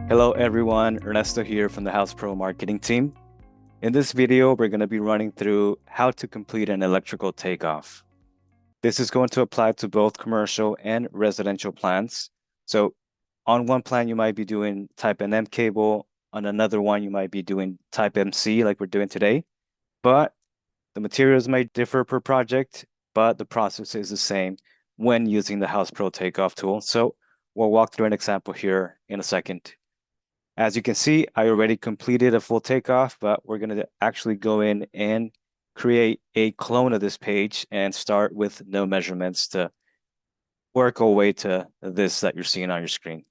Hello everyone, Ernesto here from the Houzz Pro marketing team. In this video, we're going to be running through how to complete an electrical takeoff. This is going to apply to both commercial and residential plans. So on one plan, you might be doing type NM cable. On another one, you might be doing type MC like we're doing today. But the materials might differ per project, but the process is the same when using the Houzz Pro takeoff tool. So we'll walk through an example here in a second. As you can see, I already completed a full takeoff, but we're going to actually go in and create a clone of this page and start with no measurements to work our way to this that you're seeing on your screen.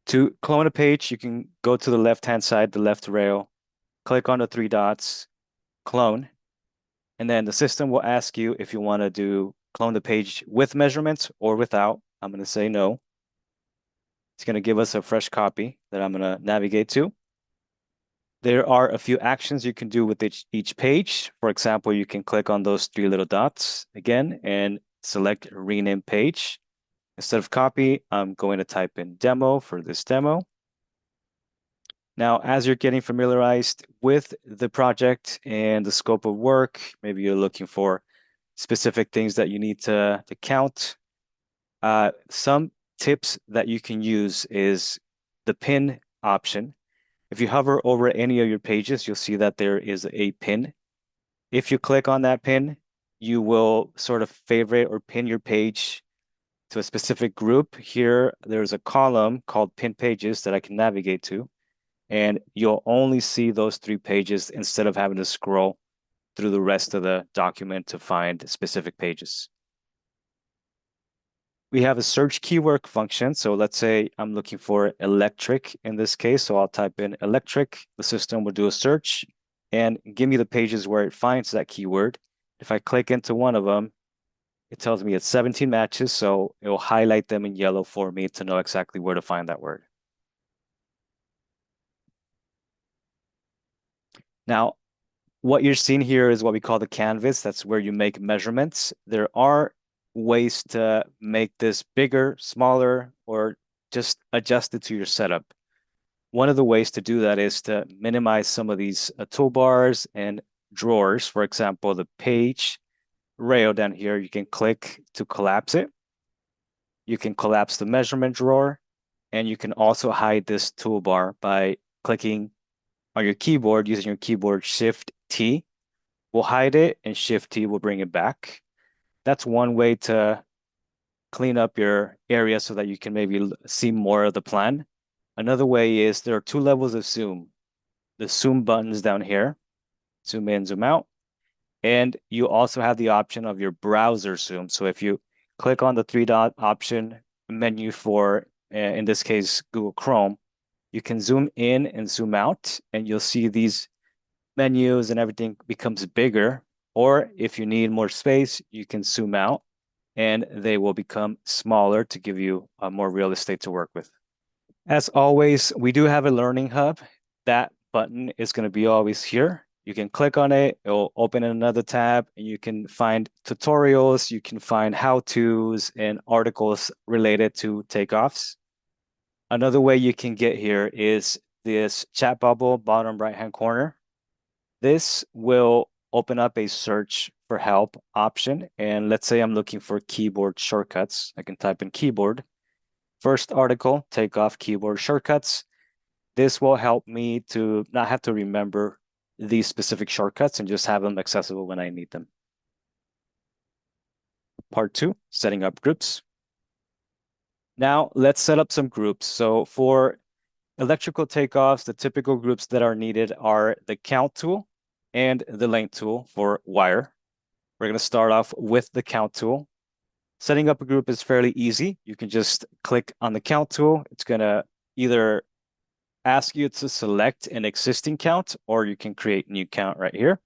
To clone a page, you can go to the left-hand side, the left rail, click on the three dots, clone, and then the system will ask you if you want to clone the page with measurements or without. I'm going to say no. It's going to give us a fresh copy that I'm going to navigate to. There are a few actions you can do with each page. For example, you can click on those three little dots again and select rename page. Instead of copy, I'm going to type in demo for this demo. Now, as you're getting familiarized with the project and the scope of work, maybe you're looking for specific things that you need to count. Some tips that you can use is the pin option. If you hover over any of your pages, you'll see that there is a pin. If you click on that pin, you will sort of favorite or pin your page to a specific group. Here, there's a column called pin pages that I can navigate to, and you'll only see those three pages instead of having to scroll through the rest of the document to find specific pages. We have a search keyword function. So let's say I'm looking for electric in this case. So I'll type in electric. The system will do a search and give me the pages where it finds that keyword. If I click into one of them, it tells me it's 17 matches. So it will highlight them in yellow for me to know exactly where to find that word. Now, what you're seeing here is what we call the canvas. That's where you make measurements. There are ways to make this bigger, smaller, or just adjust it to your setup. One of the ways to do that is to minimize some of these toolbars and drawers. For example, the page rail down here, you can click to collapse it. You can collapse the measurement drawer, and you can also hide this toolbar by clicking on your keyboard using your keyboard Shift T. We'll hide it, and Shift T will bring it back. That's one way to clean up your area so that you can maybe see more of the plan. Another way is there are two levels of zoom. The zoom buttons down here, zoom in, zoom out. And you also have the option of your browser zoom. So if you click on the three dot option menu for, in this case, Google Chrome, you can zoom in and zoom out, and you'll see these menus and everything becomes bigger. Or if you need more space, you can zoom out and they will become smaller to give you more real estate to work with. As always, we do have a learning hub. That button is going to be always here. You can click on it, it will open another tab, and you can find tutorials, you can find how-tos and articles related to takeoffs. Another way you can get here is this chat bubble, bottom right-hand corner. This will open up a search for help option. And let's say I'm looking for keyboard shortcuts. I can type in keyboard. First article, takeoff keyboard shortcuts. This will help me to not have to remember these specific shortcuts and just have them accessible when I need them. Part 2, setting up groups. Now let's set up some groups. So for electrical takeoffs, the typical groups that are needed are the count tool and the length tool for wire. We're going to start off with the count tool. Setting up a group is fairly easy. You can just click on the count tool. It's going to either ask you to select an existing count, or you can create new count right here.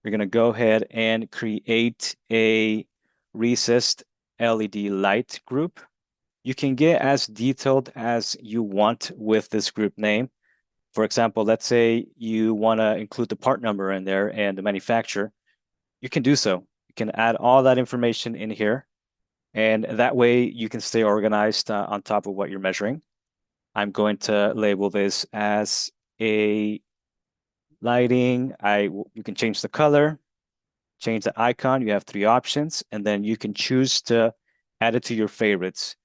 We're going to go ahead and create a recessed LED light group. You can get as detailed as you want with this group name. For example, let's say you want to include the part number in there and the manufacturer. You can do so. You can add all that information in here, and that way you can stay organized on top of what you're measuring. I'm going to label this as a lighting. You can change the color, change the icon. You have three options, and then you can choose to add it to your favorites.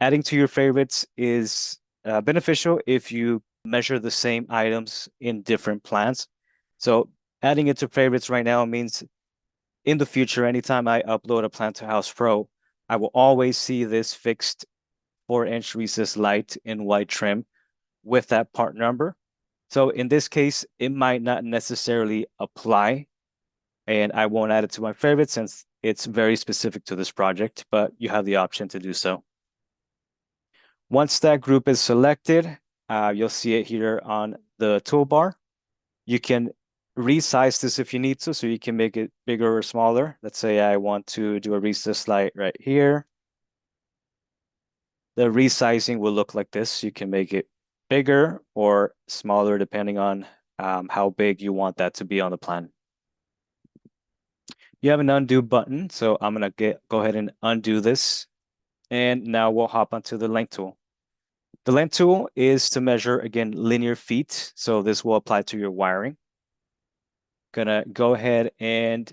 Adding to your favorites is beneficial if you measure the same items in different plans. So adding it to favorites right now means in the future, anytime I upload a plan to Houzz Pro, I will always see this fixed 4-inch recessed light in white trim with that part number. So in this case, it might not necessarily apply, and I won't add it to my favorite since it's very specific to this project, but you have the option to do so. Once that group is selected, you'll see it here on the toolbar. You can resize this if you need to, so you can make it bigger or smaller. Let's say I want to do a recess light right here. The resizing will look like this. You can make it bigger or smaller depending on how big you want that to be on the plan. You have an undo button, so I'm gonna go ahead and undo this. And now we'll hop onto the length tool. The length tool is to measure, again, linear feet. So this will apply to your wiring. Gonna go ahead and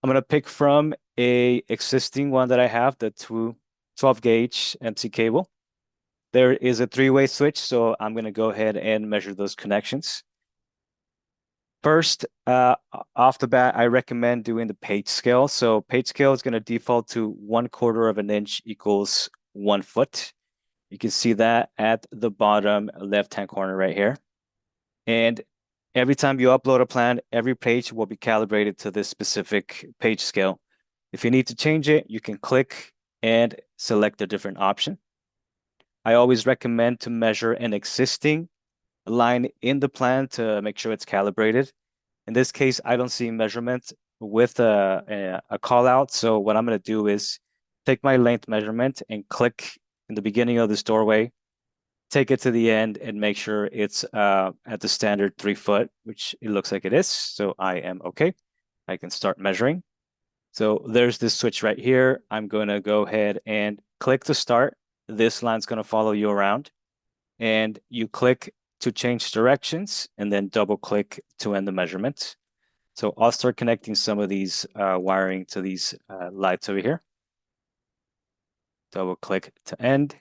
I'm gonna pick from a existing one that I have, the 12 gauge MC cable. There is a three-way switch, so I'm gonna go ahead and measure those connections. First, off the bat, I recommend doing the page scale. So page scale is gonna default to 1/4 of an inch equals 1 foot. You can see that at the bottom left-hand corner right here. And every time you upload a plan, every page will be calibrated to this specific page scale. If you need to change it, you can click and select a different option. I always recommend to measure an existing line in the plan to make sure it's calibrated. In this case, I don't see measurement with a call out. So what I'm going to do is take my length measurement and click in the beginning of this doorway, take it to the end and make sure it's at the standard 3 foot, which it looks like it is. So I am okay. I can start measuring. So there's this switch right here. I'm going to go ahead and click to start. This line's going to follow you around. And you click to change directions and then double click to end the measurement. So I'll start connecting some of these wiring to these lights over here. Double click to end.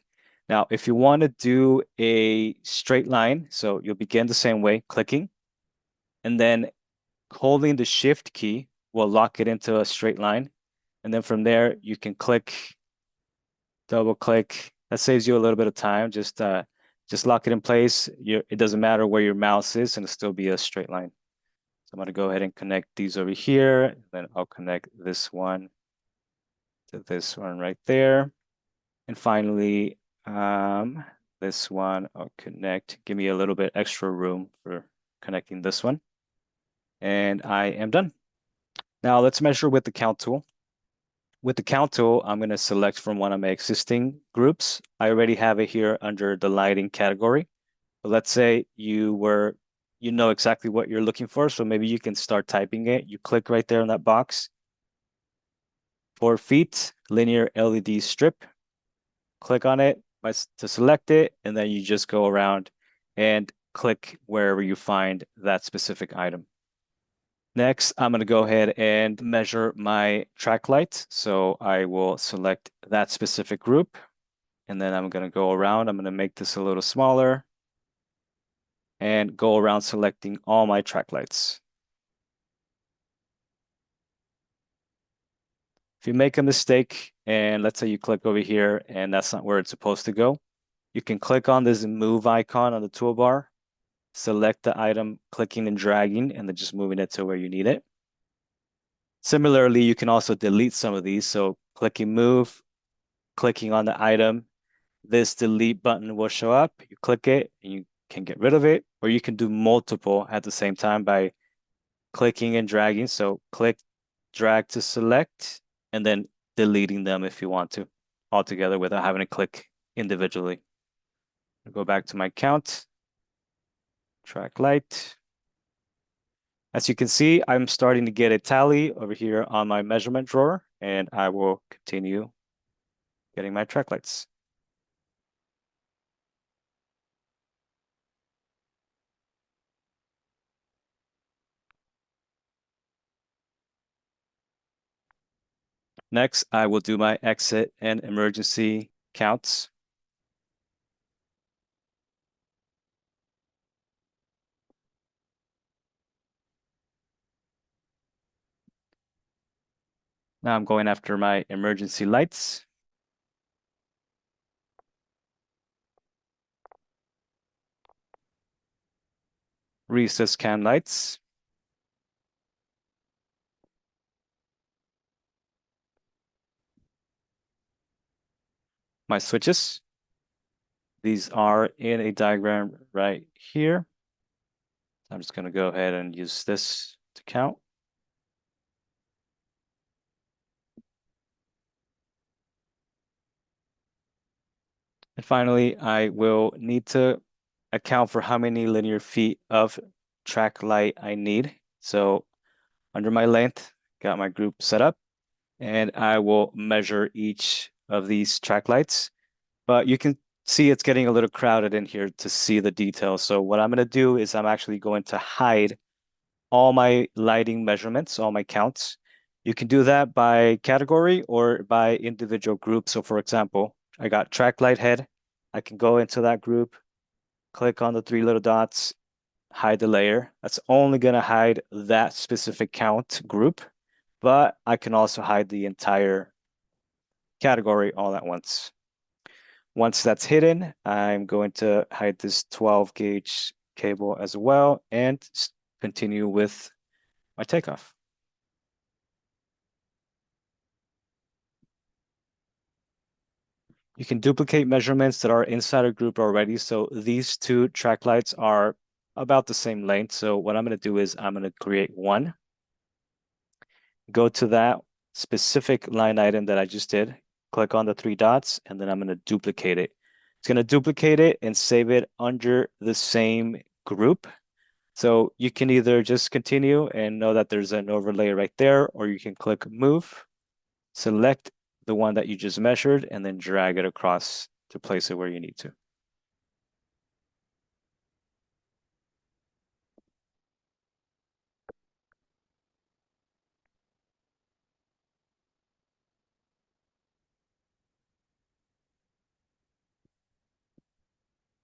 Now, if you want to do a straight line, so you'll begin the same way, clicking, and then holding the shift key will lock it into a straight line. And then from there, you can click, double click. That saves you a little bit of time. Just lock it in place. It doesn't matter where your mouse is, and it'll still be a straight line. So I'm going to go ahead and connect these over here. Then I'll connect this one to this one right there. And finally, this one I'll connect. Give me a little bit extra room for connecting this one. And I am done. Now let's measure with the count tool. With the count tool, I'm going to select from one of my existing groups. I already have it here under the lighting category. But let's say you know exactly what you're looking for. So maybe you can start typing it. You click right there in that box. 4 feet, linear LED strip. Click on it to select it, and then you just go around and click wherever you find that specific item. Next, I'm going to go ahead and measure my track light. So I will select that specific group, and then I'm going to go around. I'm going to make this a little smaller and go around selecting all my track lights. If you make a mistake, and let's say you click over here and that's not where it's supposed to go, you can click on this move icon on the toolbar, select the item, clicking and dragging, and then just moving it to where you need it. Similarly, you can also delete some of these. So clicking move, clicking on the item, this delete button will show up. You click it and you can get rid of it, or you can do multiple at the same time by clicking and dragging. So click, drag to select, and then deleting them if you want to altogether without having to click individually. I'll go back to my count, track light. As you can see, I'm starting to get a tally over here on my measurement drawer, and I will continue getting my track lights. Next, I will do my exit and emergency counts. Now I'm going after my emergency lights. Recess can lights. My switches. These are in a diagram right here. I'm just going to go ahead and use this to count. And finally, I will need to account for how many linear feet of track light I need. So under my length, got my group set up, and I will measure each of these track lights. But you can see it's getting a little crowded in here to see the details. So what I'm going to do is I'm actually going to hide all my lighting measurements, all my counts. You can do that by category or by individual group. So for example, I got track light head. I can go into that group, click on the three little dots, hide the layer. That's only going to hide that specific count group, but I can also hide the entire category all at once. Once that's hidden, I'm going to hide this 12 gauge cable as well and continue with my takeoff. You can duplicate measurements that are inside a group already. So these two track lights are about the same length. So what I'm going to do is I'm going to create one, go to that specific line item that I just did, click on the three dots, and then I'm going to duplicate it. It's going to duplicate it and save it under the same group. So you can either just continue and know that there's an overlay right there, or you can click move, select the one that you just measured, and then drag it across to place it where you need to.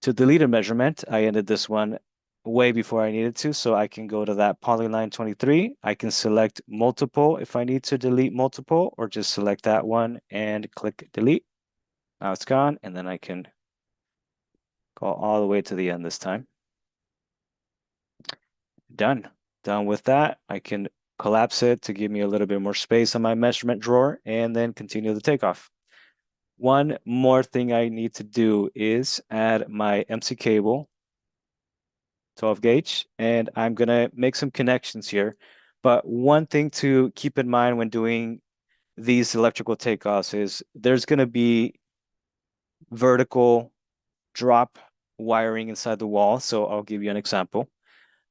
To delete a measurement, I ended this one way before I needed to, so I can go to that polyline 23. I can select multiple if I need to delete multiple, or just select that one and click delete. Now it's gone, and then I can go all the way to the end this time. Done. Done with that. I can collapse it to give me a little bit more space on my measurement drawer and then continue the takeoff. One more thing I need to do is add my MC cable, 12 gauge, and I'm gonna make some connections here. But one thing to keep in mind when doing these electrical takeoffs is there's gonna be vertical drop wiring inside the wall. So I'll give you an example.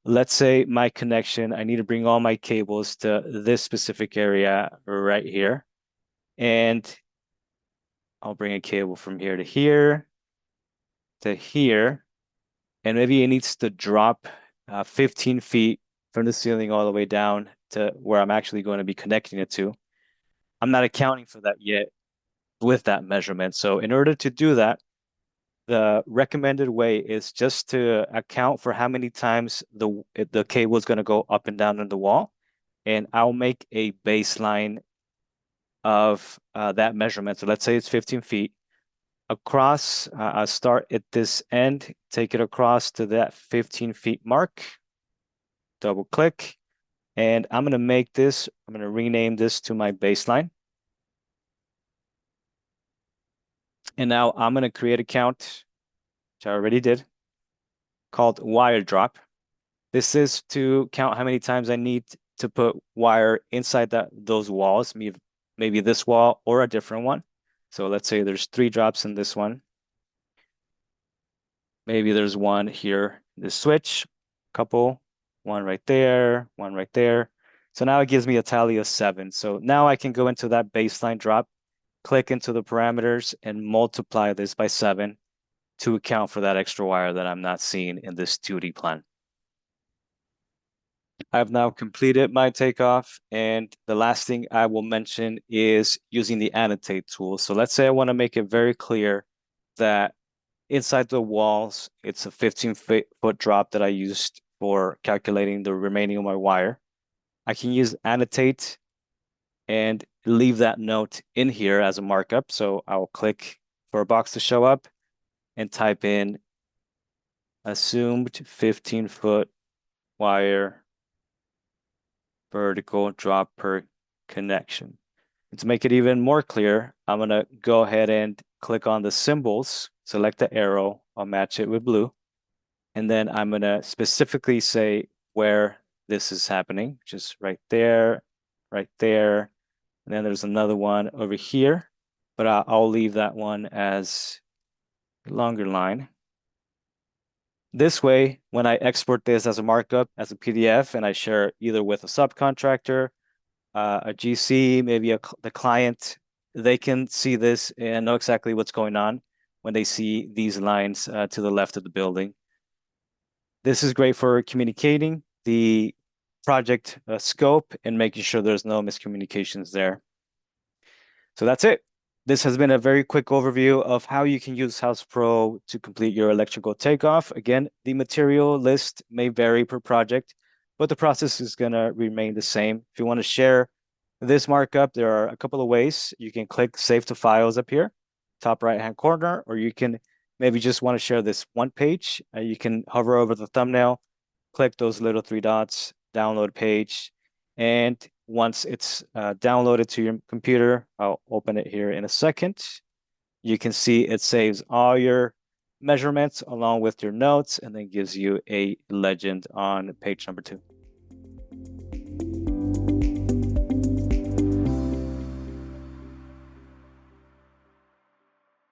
Let's say my connection, I need to bring all my cables to this specific area right here. And I'll bring a cable from here to here to here. And maybe it needs to drop 15 feet from the ceiling all the way down to where I'm actually going to be connecting it to. I'm not accounting for that yet with that measurement. So in order to do that, the recommended way is just to account for how many times the cable is going to go up and down in the wall. And I'll make a baseline of that measurement. So let's say it's 15 feet. Across, I'll start at this end, take it across to that 15 feet mark, double click, and I'm going to make this, I'm going to rename this to my baseline. And now I'm going to create a count, which I already did, called wire drop. This is to count how many times I need to put wire inside those walls, maybe this wall or a different one. So let's say there's 3 drops in this one. Maybe there's one here, this switch, couple, one right there, one right there. So now it gives me a tally of 7. So now I can go into that baseline drop, click into the parameters, and multiply this by 7 to account for that extra wire that I'm not seeing in this 2D plan. I've now completed my takeoff, and the last thing I will mention is using the annotate tool. So let's say I want to make it very clear that inside the walls, it's a 15-foot drop that I used for calculating the remaining of my wire. I can use annotate and leave that note in here as a markup. So I'll click for a box to show up and type in assumed 15-foot wire vertical drop per connection. And to make it even more clear, I'm going to go ahead and click on the symbols, select the arrow, I'll match it with blue, and then I'm going to specifically say where this is happening, just right there, and then there's another one over here, but I'll leave that one as a longer line. This way, when I export this as a markup, as a PDF, and I share it either with a subcontractor, a GC, maybe the client, they can see this and know exactly what's going on when they see these lines to the left of the building. This is great for communicating the project scope and making sure there's no miscommunications there. So that's it. This has been a very quick overview of how you can use Houzz Pro to complete your electrical takeoff. Again, the material list may vary per project, but the process is going to remain the same. If you want to share this markup, there are a couple of ways. You can click Save to Files up here, top right-hand corner, or you can maybe just want to share this one page. You can hover over the thumbnail, click those little three dots, download page, and once it's downloaded to your computer, I'll open it here in a second. You can see it saves all your measurements along with your notes and then gives you a legend on page number 2.